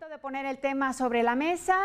Momento de poner el tema sobre la mesa.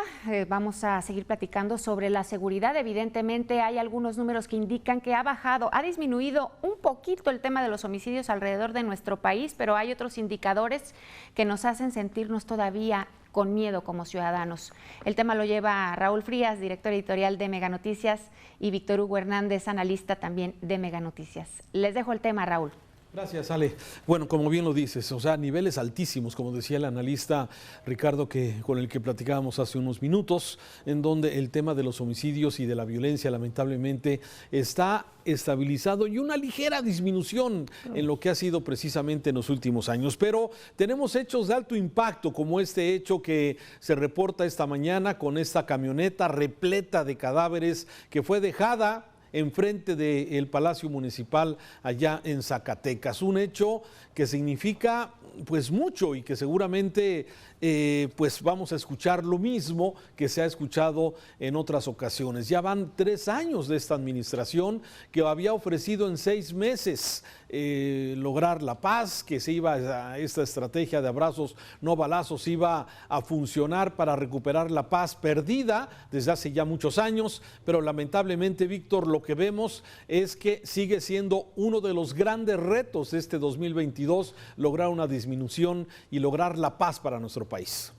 Vamos a seguir platicando sobre la seguridad. Evidentemente hay algunos números que indican que ha disminuido un poquito el tema de los homicidios alrededor de nuestro país, pero hay otros indicadores que nos hacen sentirnos todavía con miedo como ciudadanos. El tema lo lleva Raúl Frías, director editorial de Mega Noticias, y Víctor Hugo Hernández, analista también de Mega Noticias. Les dejo el tema, Raúl. Gracias, Ale. Bueno, como bien lo dices, o sea, niveles altísimos, como decía el analista Ricardo, con el que platicábamos hace unos minutos, en donde el tema de los homicidios y de la violencia lamentablemente está estabilizado y una ligera disminución en lo que ha sido precisamente en los últimos años. Pero tenemos hechos de alto impacto, como este hecho que se reporta esta mañana con esta camioneta repleta de cadáveres que fue dejada enfrente del Palacio Municipal allá en Zacatecas. Un hecho que significa pues mucho y que seguramente pues vamos a escuchar lo mismo que se ha escuchado en otras ocasiones. Ya van 3 años de esta administración que había ofrecido en 6 meses lograr la paz, que se iba a esta estrategia de abrazos no balazos iba a funcionar para recuperar la paz perdida desde hace ya muchos años, pero lamentablemente, Víctor, lo que vemos es que sigue siendo uno de los grandes retos de este 2022, lograr una disminución y lograr la paz para nuestro país.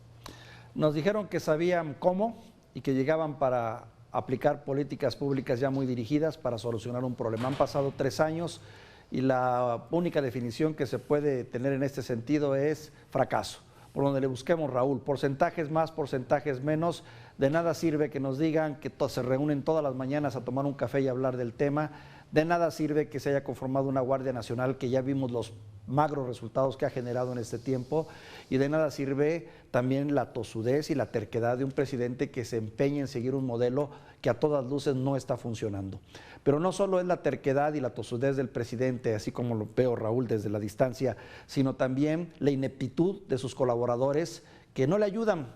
Nos dijeron que sabían cómo y que llegaban para aplicar políticas públicas ya muy dirigidas para solucionar un problema. Han pasado 3 años y la única definición que se puede tener en este sentido es fracaso. Por donde le busquemos, Raúl, porcentajes más, porcentajes menos, de nada sirve que nos digan que se reúnen todas las mañanas a tomar un café y hablar del tema, de nada sirve que se haya conformado una Guardia Nacional que ya vimos los magros resultados que ha generado en este tiempo, y de nada sirve también la tosudez y la terquedad de un presidente que se empeña en seguir un modelo que a todas luces no está funcionando. Pero no solo es la terquedad y la tosudez del presidente, así como lo veo, Raúl, desde la distancia, sino también la ineptitud de sus colaboradores que no le ayudan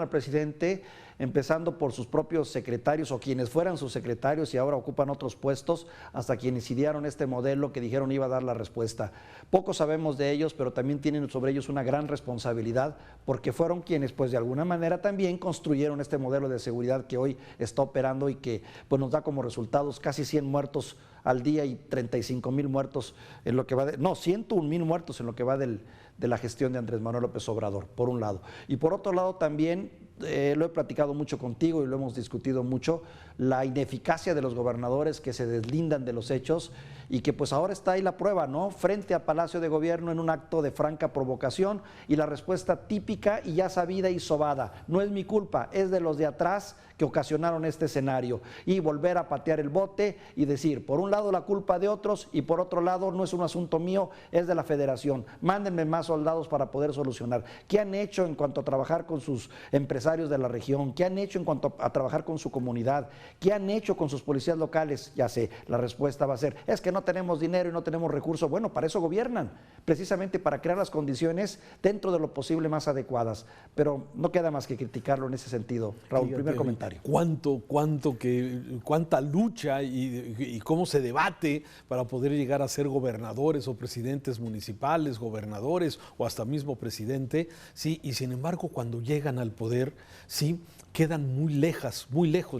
al presidente, empezando por sus propios secretarios o quienes fueran sus secretarios y ahora ocupan otros puestos, hasta quienes idearon este modelo que dijeron iba a dar la respuesta. Poco sabemos de ellos, pero también tienen sobre ellos una gran responsabilidad, porque fueron quienes pues de alguna manera también construyeron este modelo de seguridad que hoy está operando y que pues nos da como resultados casi 100 muertos al día y 35,000 muertos en lo que va 101,000 muertos en lo que va de la gestión de Andrés Manuel López Obrador, por un lado. Y por otro lado también, lo he platicado mucho contigo y lo hemos discutido mucho, la ineficacia de los gobernadores que se deslindan de los hechos y que pues ahora está ahí la prueba, ¿no? Frente a Palacio de Gobierno en un acto de franca provocación y la respuesta típica y ya sabida y sobada: no es mi culpa, es de los de atrás que ocasionaron este escenario, y volver a patear el bote y decir, por un lado la culpa de otros y por otro lado no es un asunto mío, es de la federación, mándenme más soldados para poder solucionar. ¿Qué han hecho en cuanto a trabajar con sus empresarios de la región? ¿Qué han hecho en cuanto a trabajar con su comunidad? ¿Qué han hecho con sus policías locales? Ya sé, la respuesta va a ser, es que no tenemos dinero y no tenemos recursos. Bueno, para eso gobiernan, precisamente para crear las condiciones dentro de lo posible más adecuadas, pero no queda más que criticarlo en ese sentido. Raúl, primer comentario. Cuánta lucha y cómo se debate para poder llegar a ser gobernadores o presidentes municipales, gobernadores o hasta mismo presidente, sí, y sin embargo cuando llegan al poder, sí, quedan muy lejos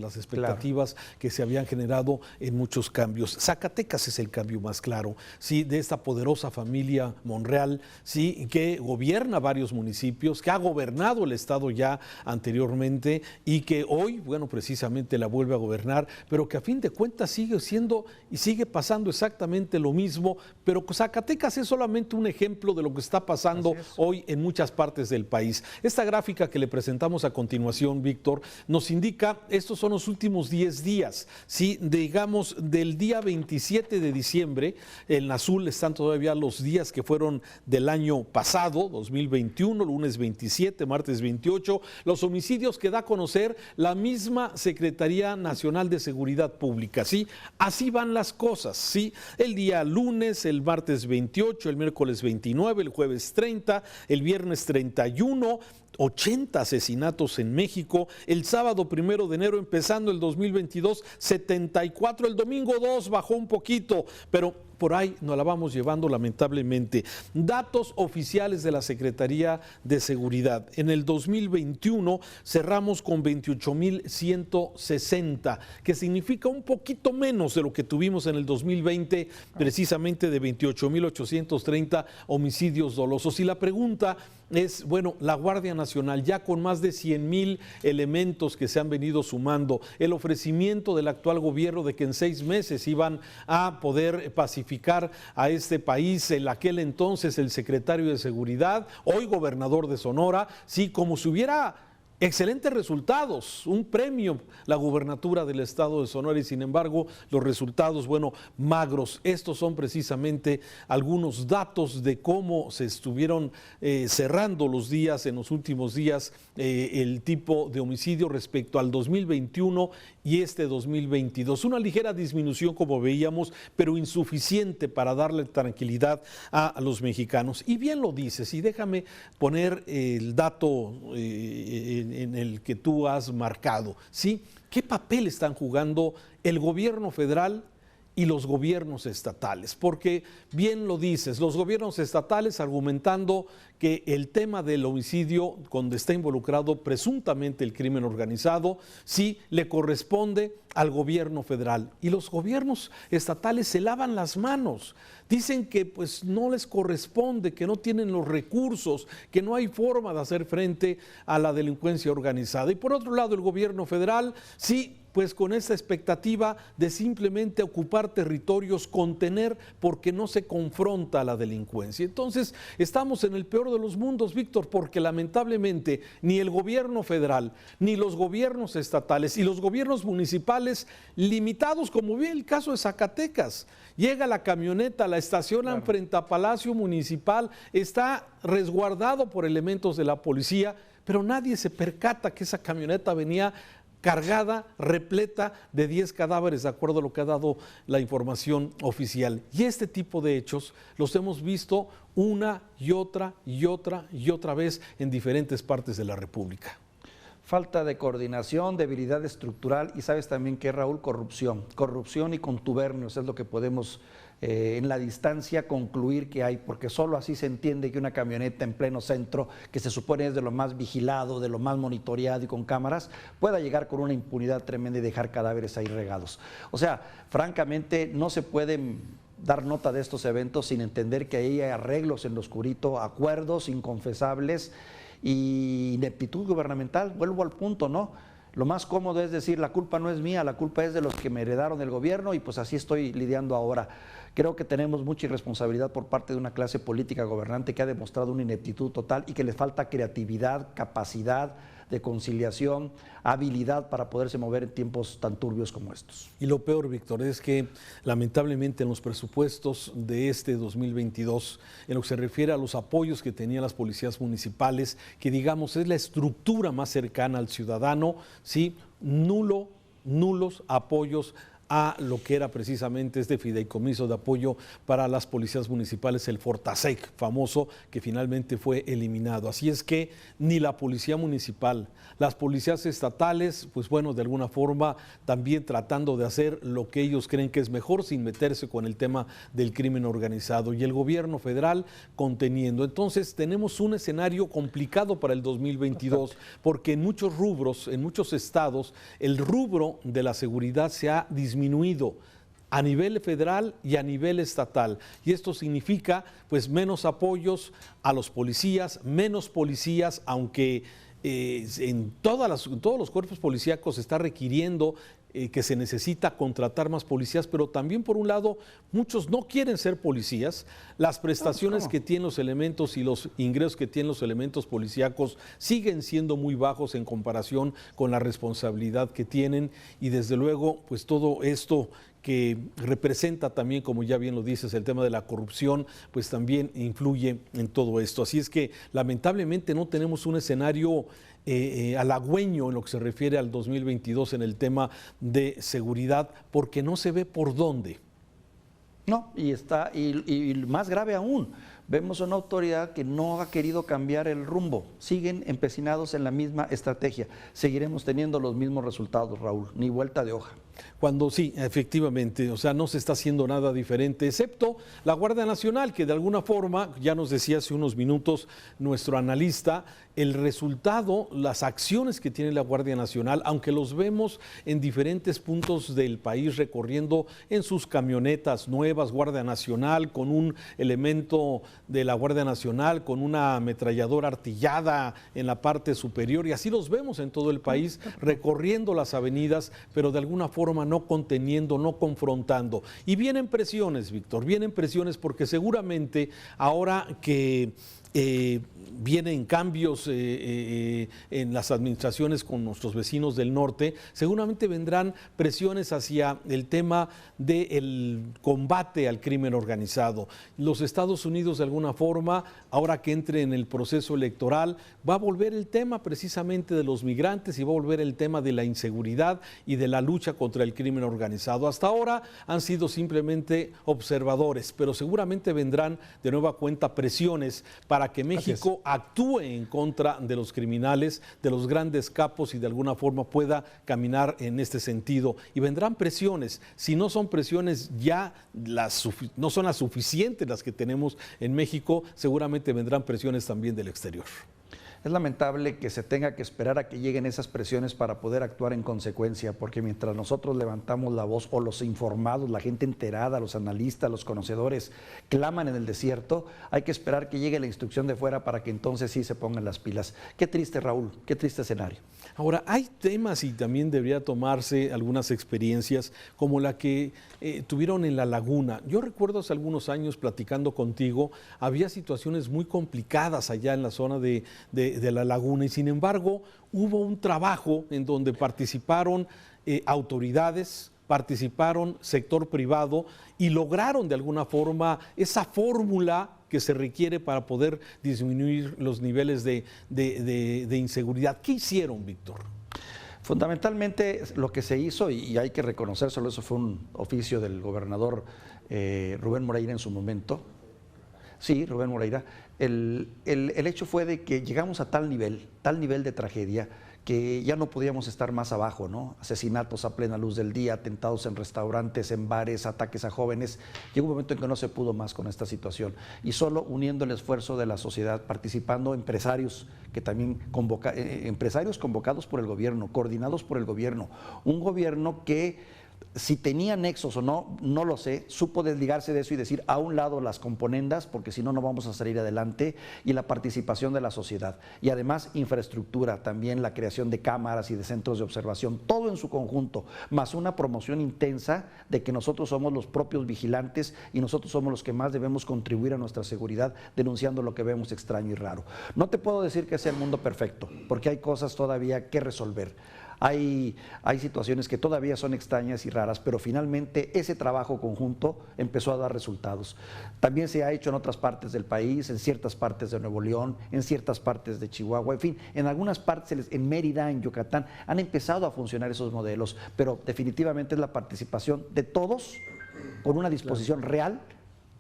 las expectativas que se habían generado en muchos cambios. Zacatecas es el cambio más claro, sí, de esta poderosa familia Monreal, sí, que gobierna varios municipios, que ha gobernado el estado ya anteriormente y que hoy, bueno, precisamente la vuelve a gobernar, pero que a fin de cuentas sigue siendo y sigue pasando exactamente lo mismo, pero Zacatecas es solamente un ejemplo de lo que está pasando hoy en muchas partes del país. Esta gráfica que le presentamos a continuación, Víctor, nos indica, estos son los últimos 10 días, ¿sí? Digamos, del día 27 de diciembre, en azul están todavía los días que fueron del año pasado, 2021, lunes 27, martes 28, los homicidios que da a conocer la misma Secretaría Nacional de Seguridad Pública, ¿sí? Así van las cosas, ¿sí? El día lunes, el martes 28, el miércoles 29, el jueves 30, el viernes 31, 80 asesinatos en México, el sábado 1 de enero empezando el 2022, 74, el domingo 2 bajó un poquito, pero por ahí nos la vamos llevando lamentablemente. Datos oficiales de la Secretaría de Seguridad. En el 2021 cerramos con 28,160, que significa un poquito menos de lo que tuvimos en el 2020, precisamente de 28,830 homicidios dolosos. Y la pregunta es, bueno, la Guardia Nacional, ya con más de 100,000 elementos que se han venido sumando, el ofrecimiento del actual gobierno de que en 6 meses iban a poder pacificar a este país, en aquel entonces el secretario de Seguridad, hoy gobernador de Sonora, sí, como si hubiera excelentes resultados, un premio la gubernatura del estado de Sonora, y sin embargo los resultados, bueno, magros. Estos son precisamente algunos datos de cómo se estuvieron cerrando los días en los últimos días, el tipo de homicidio respecto al 2021 y este 2022. Una ligera disminución, como veíamos, pero insuficiente para darle tranquilidad a los mexicanos. Y bien lo dices, y déjame poner el dato en el que tú has marcado, ¿sí? ¿Qué papel están jugando el gobierno federal y los gobiernos estatales? Porque bien lo dices, los gobiernos estatales argumentando que el tema del homicidio, donde está involucrado presuntamente el crimen organizado, sí le corresponde al gobierno federal. Y los gobiernos estatales se lavan las manos. Dicen que pues no les corresponde, que no tienen los recursos, que no hay forma de hacer frente a la delincuencia organizada. Y por otro lado, el gobierno federal, sí, pues con esa expectativa de simplemente ocupar territorios, contener, porque no se confronta a la delincuencia. Entonces, estamos en el peor de los mundos, Víctor, porque lamentablemente ni el gobierno federal, ni los gobiernos estatales y los gobiernos municipales limitados, como vi el caso de Zacatecas, llega la camioneta, la estacionan frente a Palacio Municipal, está resguardado por elementos de la policía, pero nadie se percata que esa camioneta venía cargada, repleta de 10 cadáveres, de acuerdo a lo que ha dado la información oficial. Y este tipo de hechos los hemos visto una y otra y otra y otra vez en diferentes partes de la República. Falta de coordinación, debilidad estructural y sabes también que, Raúl, corrupción y contubernios es lo que podemos en la distancia concluir que hay, porque solo así se entiende que una camioneta en pleno centro, que se supone es de lo más vigilado, de lo más monitoreado y con cámaras, pueda llegar con una impunidad tremenda y dejar cadáveres ahí regados. O sea, francamente no se pueden dar nota de estos eventos sin entender que ahí hay arreglos en lo oscurito, acuerdos inconfesables y ineptitud gubernamental. Vuelvo al punto, ¿no? Lo más cómodo es decir, la culpa no es mía, la culpa es de los que me heredaron el gobierno y pues así estoy lidiando ahora. Creo que tenemos mucha irresponsabilidad por parte de una clase política gobernante que ha demostrado una ineptitud total y que les falta creatividad, capacidad de conciliación, habilidad para poderse mover en tiempos tan turbios como estos. Y lo peor, Víctor, es que lamentablemente en los presupuestos de este 2022, en lo que se refiere a los apoyos que tenían las policías municipales, que digamos es la estructura más cercana al ciudadano, ¿sí? Nulos apoyos a lo que era precisamente este fideicomiso de apoyo para las policías municipales, el Fortasec famoso, que finalmente fue eliminado. Así es que ni la policía municipal, las policías estatales, pues bueno, de alguna forma también tratando de hacer lo que ellos creen que es mejor sin meterse con el tema del crimen organizado, y el gobierno federal conteniendo. Entonces tenemos un escenario complicado para el 2022, porque en muchos rubros, en muchos estados, el rubro de la seguridad se ha disminuido a nivel federal y a nivel estatal, y esto significa pues menos apoyos a los policías, menos policías, aunque en todos los cuerpos policíacos se está requiriendo que se necesita contratar más policías, pero también por un lado muchos no quieren ser policías, las prestaciones que tienen los elementos y los ingresos que tienen los elementos policíacos siguen siendo muy bajos en comparación con la responsabilidad que tienen, y desde luego pues todo esto que representa también, como ya bien lo dices, el tema de la corrupción, pues también influye en todo esto. Así es que lamentablemente no tenemos un escenario halagüeño en lo que se refiere al 2022 en el tema de seguridad, porque no se ve por dónde. No, y más grave aún, vemos una autoridad que no ha querido cambiar el rumbo, siguen empecinados en la misma estrategia, seguiremos teniendo los mismos resultados, Raúl, ni vuelta de hoja. Cuando sí, efectivamente, o sea, no se está haciendo nada diferente, excepto la Guardia Nacional, que de alguna forma, ya nos decía hace unos minutos nuestro analista, el resultado, las acciones que tiene la Guardia Nacional, aunque los vemos en diferentes puntos del país recorriendo en sus camionetas nuevas, Guardia Nacional, con un elemento de la Guardia Nacional, con una ametralladora artillada en la parte superior, y así los vemos en todo el país, recorriendo las avenidas, pero de alguna forma no conteniendo, no confrontando. Y vienen presiones, Víctor, vienen presiones porque seguramente ahora que vienen cambios en las administraciones con nuestros vecinos del norte, seguramente vendrán presiones hacia el tema del combate al crimen organizado. Los Estados Unidos, de alguna forma, ahora que entre en el proceso electoral, va a volver el tema precisamente de los migrantes y va a volver el tema de la inseguridad y de la lucha contra el crimen organizado. Hasta ahora han sido simplemente observadores, pero seguramente vendrán de nueva cuenta presiones para que México actúe en contra de los criminales, de los grandes capos y de alguna forma pueda caminar en este sentido. Y vendrán presiones. Si no son presiones ya no son las suficientes las que tenemos en México, seguramente vendrán presiones también del exterior. Es lamentable que se tenga que esperar a que lleguen esas presiones para poder actuar en consecuencia, porque mientras nosotros levantamos la voz o los informados, la gente enterada, los analistas, los conocedores, claman en el desierto, hay que esperar que llegue la instrucción de fuera para que entonces sí se pongan las pilas. Qué triste, Raúl, qué triste escenario. Ahora, hay temas y también debería tomarse algunas experiencias como la que tuvieron en La Laguna. Yo recuerdo hace algunos años platicando contigo, había situaciones muy complicadas allá en la zona de La Laguna y sin embargo hubo un trabajo en donde participaron autoridades, participaron sector privado y lograron de alguna forma esa fórmula que se requiere para poder disminuir los niveles de inseguridad. ¿Qué hicieron, Víctor? Fundamentalmente lo que se hizo, y hay que reconocerlo, eso fue un oficio del gobernador Rubén Moreira en su momento. Sí, Rubén Moreira. El hecho fue de que llegamos a tal nivel de tragedia, que ya no podíamos estar más abajo, ¿no? Asesinatos a plena luz del día, atentados en restaurantes, en bares, ataques a jóvenes. Llegó un momento en que no se pudo más con esta situación. Y solo uniendo el esfuerzo de la sociedad, participando empresarios, que también empresarios convocados por el gobierno, coordinados por el gobierno. Un gobierno que, si tenía nexos o no, no lo sé, supo desligarse de eso y decir a un lado las componendas, porque si no, no vamos a salir adelante, y la participación de la sociedad. Y además infraestructura, también la creación de cámaras y de centros de observación, todo en su conjunto, más una promoción intensa de que nosotros somos los propios vigilantes y nosotros somos los que más debemos contribuir a nuestra seguridad, denunciando lo que vemos extraño y raro. No te puedo decir que sea el mundo perfecto, porque hay cosas todavía que resolver. Hay situaciones que todavía son extrañas y raras, pero finalmente ese trabajo conjunto empezó a dar resultados. También se ha hecho en otras partes del país, en ciertas partes de Nuevo León, en ciertas partes de Chihuahua, en fin, en algunas partes, en Mérida, en Yucatán, han empezado a funcionar esos modelos, pero definitivamente es la participación de todos con una disposición real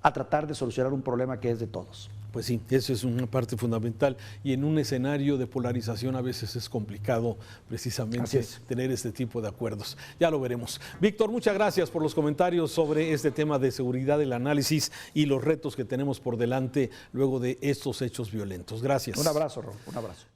a tratar de solucionar un problema que es de todos. Pues sí, eso es una parte fundamental y en un escenario de polarización a veces es complicado precisamente tener este tipo de acuerdos. Ya lo veremos. Víctor, muchas gracias por los comentarios sobre este tema de seguridad, el análisis y los retos que tenemos por delante luego de estos hechos violentos. Gracias. Un abrazo, Ron, un abrazo.